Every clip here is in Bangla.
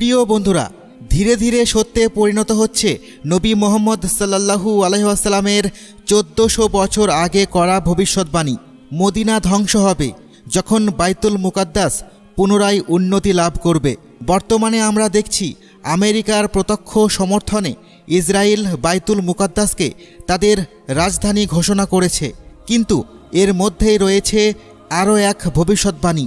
প্রিয় বন্ধুরা, ধীরে ধীরে সত্যে পরিণত হচ্ছে নবী মুহাম্মদ সাল্লাল্লাহু আলাইহি ওয়াসাল্লামের 1400 বছর আগে করা ভবিষ্যৎবাণী। মদিনা ধ্বংস হবে যখন বাইতুল মুকাদ্দাস পুনরায় উন্নতি লাভ করবে। বর্তমানে আমরা দেখছি আমেরিকার প্রত্যক্ষ সমর্থনে ইসরায়েল বাইতুল মুকাদ্দাসকে তাদের রাজধানী ঘোষণা করেছে, কিন্তু এর মধ্যেই রয়েছে আরও এক ভবিষ্যৎবাণী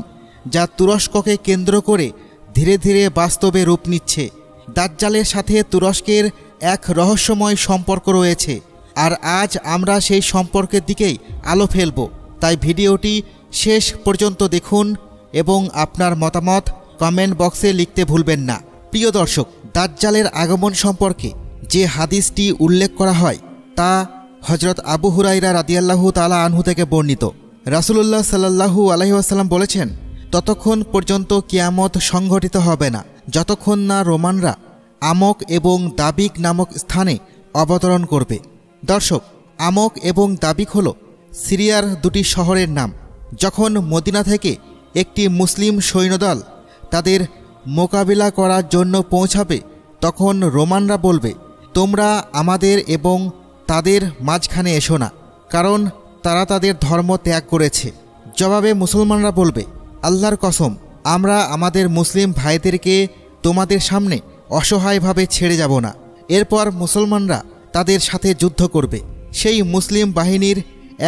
যা তুরস্ককে কেন্দ্র করে ধীরে ধীরে বাস্তবে রূপ নিচ্ছে। দাজ্জালের সাথে তুরস্কের এক রহস্যময় সম্পর্ক রয়েছে, আর আজ আমরা সেই সম্পর্কের দিকেই আলো ফেলব। তাই ভিডিওটি শেষ পর্যন্ত দেখুন এবং আপনার মতামত কমেন্ট বক্সে লিখতে ভুলবেন না। প্রিয় দর্শক, দাজ্জালের আগমন সম্পর্কে যে হাদিসটি উল্লেখ করা হয় তা হযরত আবু হুরায়রা রাদিয়াল্লাহু তাআলা আনহু থেকে বর্ণিত। রাসূলুল্লাহ সাল্লাল্লাহু আলাইহি ওয়াসাল্লাম বলেছেন, ততক্ষণ পর্যন্ত কিয়ামত সংঘটিত হবে না যতক্ষণ না রোমানরা আমক এবং দাবিক নামক স্থানে অবতরণ করবে। দর্শক, আমক এবং দাবিক হল সিরিয়ার দুটি শহরের নাম। যখন মদিনা থেকে একটি মুসলিম সৈন্যদল তাদের মোকাবিলা করার জন্য পৌঁছাবে, তখন রোমানরা বলবে, তোমরা আমাদের এবং তাদের মাঝখানে এসো না, কারণ তারা তাদের ধর্ম ত্যাগ করেছে। জবাবে মুসলমানরা বলবে, আল্লাহর কসম, আমরা আমাদের মুসলিম ভাইদেরকে তোমাদের সামনে অসহায়ভাবে ছেড়ে যাব না। এরপর মুসলমানরা তাদের সাথে যুদ্ধ করবে। সেই মুসলিম বাহিনীর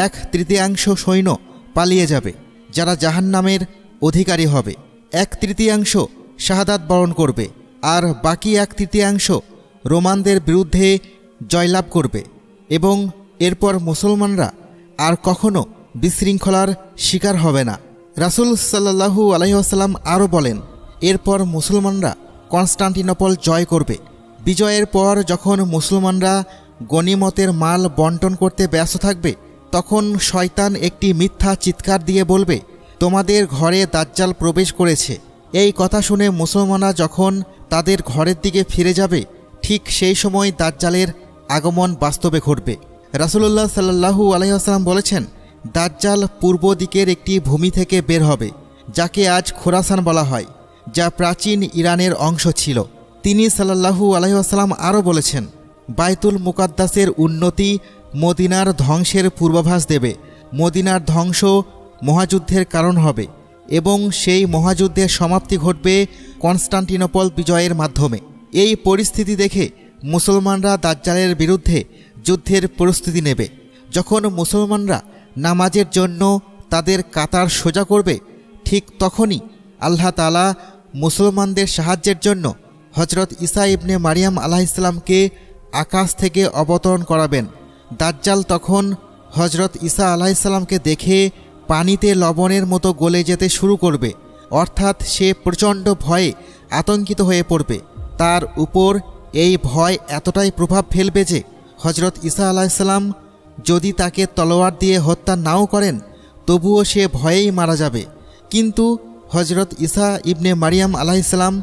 1/3 সৈন্য পালিয়ে যাবে, যারা জাহান্নামের অধিকারী হবে। 1/3 শাহাদাত বরণ করবে, আর বাকি 1/3 রোমানদের বিরুদ্ধে জয়লাভ করবে, এবং এরপর মুসলমানরা আর কখনো বিশৃঙ্খলার শিকার হবে না। রাসূল সাল্লাল্লাহু আলাইহি ওয়াসাল্লাম আরও বলেন, এরপর মুসলমানরা কনস্টান্টিনোপল জয় করবে। বিজয়ের পর যখন মুসলমানরা গনিমতের মাল বন্টন করতে ব্যস্ত থাকবে, তখন শয়তান একটি মিথ্যা চিৎকার দিয়ে বলবে, তোমাদের ঘরে দাজ্জাল প্রবেশ করেছে। এই কথা শুনে মুসলমানরা যখন তাদের ঘরের দিকে ফিরে যাবে, ঠিক সেই সময় দাজ্জালের আগমন বাস্তবে ঘটবে। রাসূলুল্লাহ সাল্লাল্লাহু আলাইহি ওয়াসাল্লাম বলেছেন, দাজ্জাল পূর্ব দিকের একটি ভূমি থেকে বের হবে, যাকে আজ খোরাসান বলা হয়, যা প্রাচীন ইরানের অংশ ছিল। তিনি সাল্লাল্লাহু আলাইহি ওয়াসাল্লাম আরও বলেছেন, বাইতুল মুকাদ্দাসের উন্নতি মদিনার ধ্বংসের পূর্বাভাস দেবে। মদিনার ধ্বংস মহাযুদ্ধের কারণ হবে, এবং সেই মহাযুদ্ধের সমাপ্তি ঘটবে কনস্টান্টিনোপল বিজয়ের মাধ্যমে। এই পরিস্থিতি দেখে মুসলমানরা দাজ্জালের বিরুদ্ধে যুদ্ধের প্রস্তুতি নেবে। যখন মুসলমানরা নামাজের জন্য তাদের কাতার সোজা করবে, ঠিক তখনই আল্লাহ তাআলা মুসলমানদের সাহায্যের জন্য হযরত ঈসা ইবনে মারিয়াম আলাইহিসসালামকে আকাশ থেকে অবতরণ করাবেন। দাজ্জাল তখন হযরত ঈসা আলাইহিসসালামকে দেখে পানিতে লবণের মতো গলে যেতে শুরু করবে, অর্থাৎ সে প্রচণ্ড ভয়ে আতঙ্কিত হয়ে পড়বে। তার উপর এই ভয় এতটাই প্রভাব ফেলবে যে হযরত ঈসা আলাইহিসসালাম যদি তাকে তলোয়ার দিয়ে হত্যা নাও করেন, তবুও সে ভয়েই মারা যাবে। কিন্তু হযরত ঈসা ইবনে মারিয়াম আলাইহিসসালাম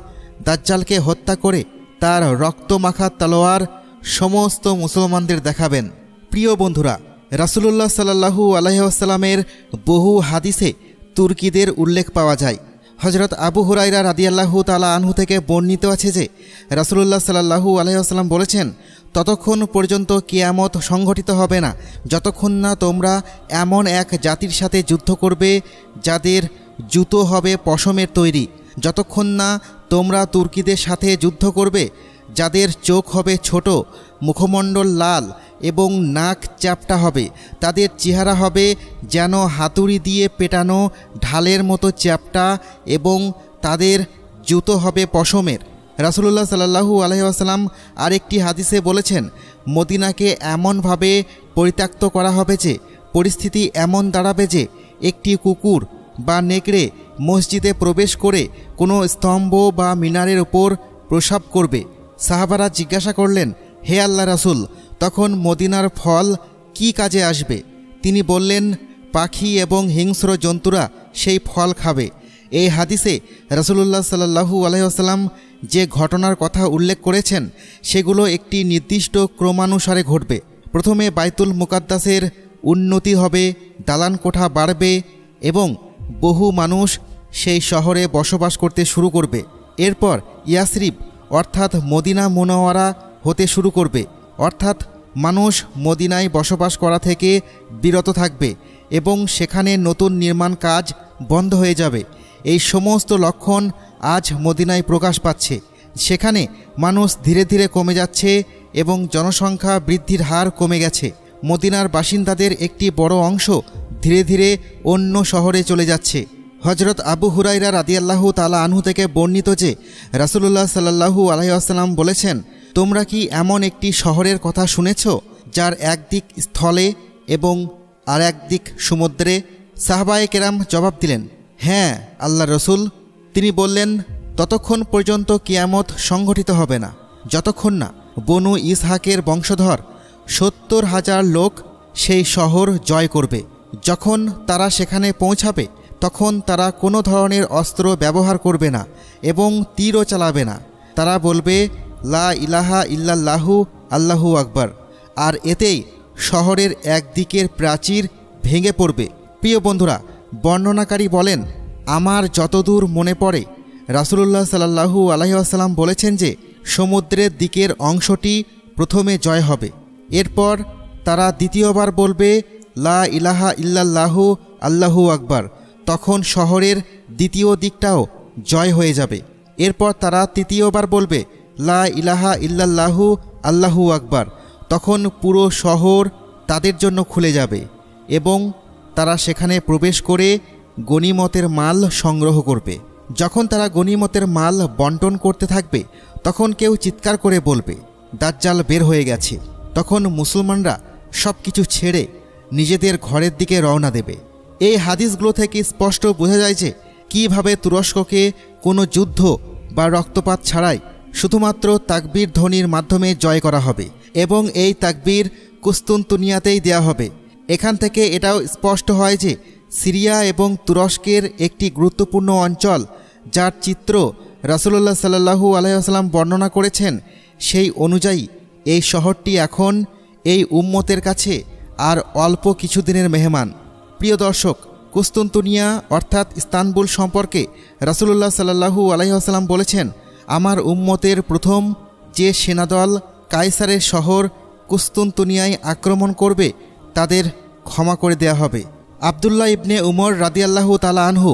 দাজ্জালকে হত্যা করে তার রক্তমাখা তলোয়ার সমস্ত মুসলমানদের দেখাবেন। প্রিয় বন্ধুরা, রাসূলুল্লাহ সাল্লাল্লাহু আলাইহি ওয়াসাল্লামের বহু হাদিসে তুর্কিদের উল্লেখ পাওয়া যায়। হযরত আবু হুরায়রা রাদিয়াল্লাহু তাআলা আনহু থেকে বর্ণিত আছে যে রাসূলুল্লাহ সাল্লাল্লাহু আলাইহি ওয়াসাল্লাম বলেছেন, ততক্ষণ পর্যন্ত কিয়ামত সংঘটিত হবে না যতক্ষণ না তোমরা এমন এক জাতির সাথে যুদ্ধ করবে যাদের জুতো হবে পশমের তৈরি, যতক্ষণ না তোমরা তুর্কিদের সাথে যুদ্ধ করবে যাদের চোখ হবে ছোট, মুখমণ্ডল লাল এবং নাক চ্যাপ্টা হবে, তাদের চেহারা হবে যেন হাতুড়ি দিয়ে পেটানো ঢালের মতো চ্যাপ্টা, এবং তাদের জুতো হবে পশমের। রাসূলুল্লাহ সাল্লাল্লাহু আলাইহি ওয়াসাল্লাম আরেকটি হাদিসে বলেছেন, মদিনাকে এমনভাবে পরিত্যক্ত করা হবে যে পরিস্থিতি এমন দাঁড়াবে যে একটি কুকুর বা নেকড়ে মসজিদে প্রবেশ করে কোনো স্তম্ভ বা মিনারের উপর প্রসাব করবে। সাহাবারা জিজ্ঞাসা করলেন, হে আল্লাহ রাসূল, তখন মদিনার ফল কি কাজে আসবে? তিনি বললেন, পাখি এবং হিংস্র জন্তুরা সেই ফল খাবে। এই হাদিসে রাসূলুল্লাহ সাল্লাল্লাহু আলাইহি ওয়াসাল্লাম যে ঘটনার কথা উল্লেখ করেছেন সেগুলো একটি নির্দিষ্ট ক্রমানুসারে ঘটবে। প্রথমে বাইতুল মুকাদ্দাসের উন্নতি হবে, দালান কোঠা বাড়বে এবং বহু মানুষ সেই শহরে বসবাস করতে শুরু করবে। এরপর ইয়াসরিব অর্থাৎ মদিনা মুনাওয়ারা হতে শুরু করবে, অর্থাৎ মানুষ মদিনায় বসবাস করা থেকে বিরত থাকবে এবং সেখানে নতুন নির্মাণ কাজ বন্ধ হয়ে যাবে। এই সমস্ত লক্ষণ আজ মদিনায় প্রকাশ পাচ্ছে। সেখানে মানুষ ধীরে ধীরে কমে যাচ্ছে এবং জনসংখ্যা বৃদ্ধির হার কমে গেছে। মদিনার বাসিন্দাদের একটি বড় অংশ ধীরে ধীরে অন্য শহরে চলে যাচ্ছে। হজরত আবু হুরাইরা রাদিয়াল্লাহু তাআলা আনহু থেকে বর্ণিত যে রাসূলুল্লাহ সাল্লাল্লাহু আলাইহি ওয়াসাল্লাম বলেছেন, তোমরা কি এমন একটি শহরের কথা শুনেছ যার একদিক স্থলে এবং আর একদিক সমুদ্রে? সাহাবায়ে কেরাম জবাব দিলেন, হ্যাঁ আল্লাহর রসূল। তিনি বললেন, ততক্ষণ পর্যন্ত কিয়ামত সংঘটিত হবে না যতক্ষণ না বনু ইসহাকের বংশধর ৭০,০০০ লোক সেই শহর জয় করবে। যখন তারা সেখানে পৌঁছাবে তখন তারা কোনো ধরনের অস্ত্র ব্যবহার করবে না এবং তীরও চালাবে না। তারা বলবে, লা ইলাহা ইল্লাল্লাহু আল্লাহু আকবার, আর এতেই শহরের একদিকের প্রাচীর ভেঙে পড়বে। প্রিয় বন্ধুরা, বর্ণনাকারী বলেন, আমার যতদূর মনে পড়ে রাসূলুল্লাহ সাল্লাল্লাহু আলাইহি ওয়াসাল্লাম বলেছেন যে সমুদ্রের দিকের অংশটি প্রথমে জয় হবে। এরপর তারা দ্বিতীয়বার বলবে, লা ইলাহা ইল্লাল্লাহু আল্লাহু আকবার, তখন শহরের দ্বিতীয় দিকটাও জয় হয়ে যাবে। এরপর তারা তৃতীয়বার বলবে, লা ইলাহা ইল্লাল্লাহু আল্লাহু আকবার, তখন পুরো শহর তাদের জন্য খুলে যাবে এবং তারা সেখানে প্রবেশ করে গনিমতের মাল সংগ্রহ করবে। যখন তারা গনিমতের মাল বন্টন করতে থাকবে তখন কেউ চিৎকার করে বলবে, দাজ্জাল বের হয়ে গেছে। তখন মুসলমানরা সব কিছু ছেড়ে নিজেদের ঘরের দিকে রওনা দেবে। এই হাদিসগুলো থেকে স্পষ্ট বোঝা যায় যে কীভাবে তুরস্ককে কোনো যুদ্ধ বা রক্তপাত ছাড়াই শুধুমাত্র তাকবীর ধ্বনির মাধ্যমে জয় করা হবে এবং এই তাকবীর কুস্তুনতুনিয়াতেই দেয়া হবে। এখান থেকে এটাও স্পষ্ট হয় যে সিরিয়া এবং তুরস্কের একটি গুরুত্বপূর্ণ অঞ্চল, যার চিত্র রাসূলুল্লাহ সাল্লাল্লাহু আলাইহি ওয়াসাল্লাম বর্ণনা করেছেন, সেই অনুযায়ী এই শহরটি এখন এই উম্মতের কাছে আর অল্প কিছুদিনের মেহমান। প্রিয় দর্শক, কুস্তুনতুনিয়া অর্থাৎ ইস্তানবুল সম্পর্কে রাসূলুল্লাহ সাল্লাল্লাহু আলাইহি ওয়াসাল্লাম বলেছেন, আমার উম্মতের প্রথম যে সেনাদল কায়সারের শহর কুস্তুনতুনিয়ায় আক্রমণ করবে তাদের ক্ষমা করে দেয়া হবে। আবদুল্লাহ ইবনে উমর রাদিয়াল্লাহু তাআলা আনহু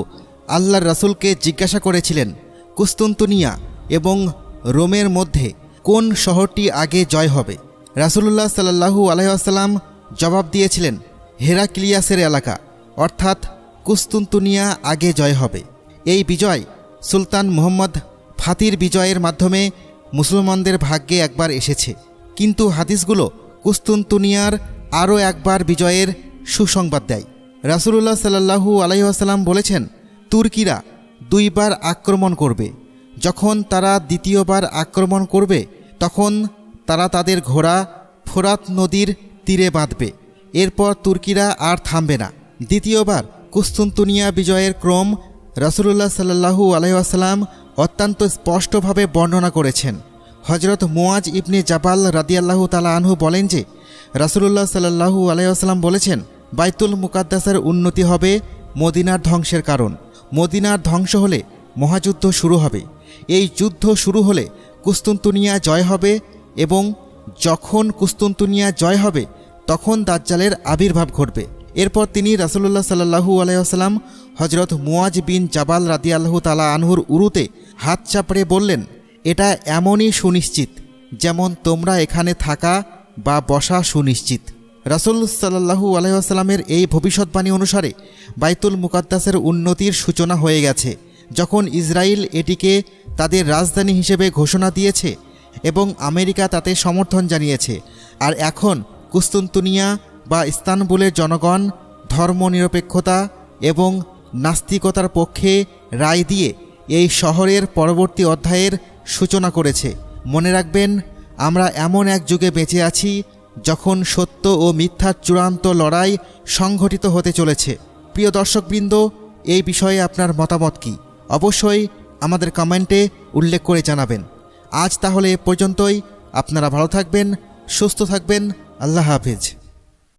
আল্লাহর রাসূলকে জিজ্ঞাসা করেছিলেন, কুস্তুনতুনিয়া এবং রোমের মধ্যে কোন শহরটি আগে জয় হবে? রাসূলুল্লাহ সাল্লাল্লাহু আলাইহি ওয়াসাল্লাম জবাব দিয়েছিলেন, হেরাক্লিয়াসের এলাকা অর্থাৎ কুস্তুনতুনিয়া আগে জয় হবে। এই বিজয় সুলতান মুহাম্মদ ফাতির বিজয়ের মাধ্যমে মুসলমানদের ভাগ্যে একবার এসেছে, কিন্তু হাদিসগুলো কুস্তুনতুনিয়ার আরও একবার বিজয়ের সুসংবাদ দেয়। রাসূলুল্লাহ সাল্লাল্লাহু আলাইহি ওয়াসাল্লাম বলেছেন, তুর্কিরা 2 বার আক্রমণ করবে। যখন তারা দ্বিতীয়বার আক্রমণ করবে তখন তারা তাদের ঘোড়া ফোরাত নদীর তীরে বাঁধবে। এরপর তুর্কিরা আর থামবে না। দ্বিতীয়বার কুস্তুনতুনিয়া বিজয়ের ক্রম রাসূলুল্লাহ সাল্লাল্লাহু আলাইহি ওয়াসাল্লাম অত্যন্ত স্পষ্টভাবে বর্ণনা করেছেন। হজরত মুআজ ইবনে জাবাল রাদিয়াল্লাহু তাআলা আনহু বলেন যে রাসূলুল্লাহ সাল্লাল্লাহু আলাইহি ওয়াসাল্লাম বলেছেন, বাইতুল মুকাদ্দাসের উন্নতি হবে মদিনার ধ্বংসের কারণ। মদিনার ধ্বংস হলে মহাযুদ্ধ শুরু হবে। এই যুদ্ধ শুরু হলে কুস্তুনতুনিয়া জয় হবে এবং যখন কুস্তুনতুনিয়া জয় হবে তখন দাজ্জালের আবির্ভাব ঘটবে। এরপর তিনি রাসূলুল্লাহ সাল্লাল্লাহু আলাইহি ওয়াসাল্লাম হজরত মুআজ বিন জাবাল রাদিয়াল্লাহু তাআলা আনহুর উরুতে হাত চাপড়ে বললেন, এটা এমনই সুনিশ্চিত যেমন তোমরা এখানে থাকা বা বসা সুনিশ্চিত। রাসূল সাল্লাল্লাহু আলাইহি ওয়াসাল্লামের এই ভবিষ্যৎবাণী অনুসারে বাইতুল মুকাদ্দাসের উন্নতির সূচনা হয়ে গেছে। যখন ইসরায়েল এটিকে তাদের রাজধানী হিসেবে ঘোষণা দিয়েছে এবং আমেরিকা তাতে সমর্থন জানিয়েছে, আর এখন কুস্তুনতুনিয়া বা ইস্তানবুলের জনগণ ধর্মনিরপেক্ষতা এবং নাস্তিকতার পক্ষে রায় দিয়ে এই শহরের পরবর্তী অধ্যায়ের সূচনা করেছে। মনে রাখবেন, আমরা এমন এক যুগে বেঁচে আছি যখন সত্য ও মিথ্যার চূড়ান্ত লড়াই সংঘটিত হতে চলেছে। প্রিয় দর্শকবৃন্দ, এই বিষয়ে আপনার মতামত কী? অবশ্যই আমাদের কমেন্টে উল্লেখ করে জানাবেন। আজ তাহলে এ পর্যন্তই। আপনারা ভালো থাকবেন, সুস্থ থাকবেন। আল্লাহ হাফেজ।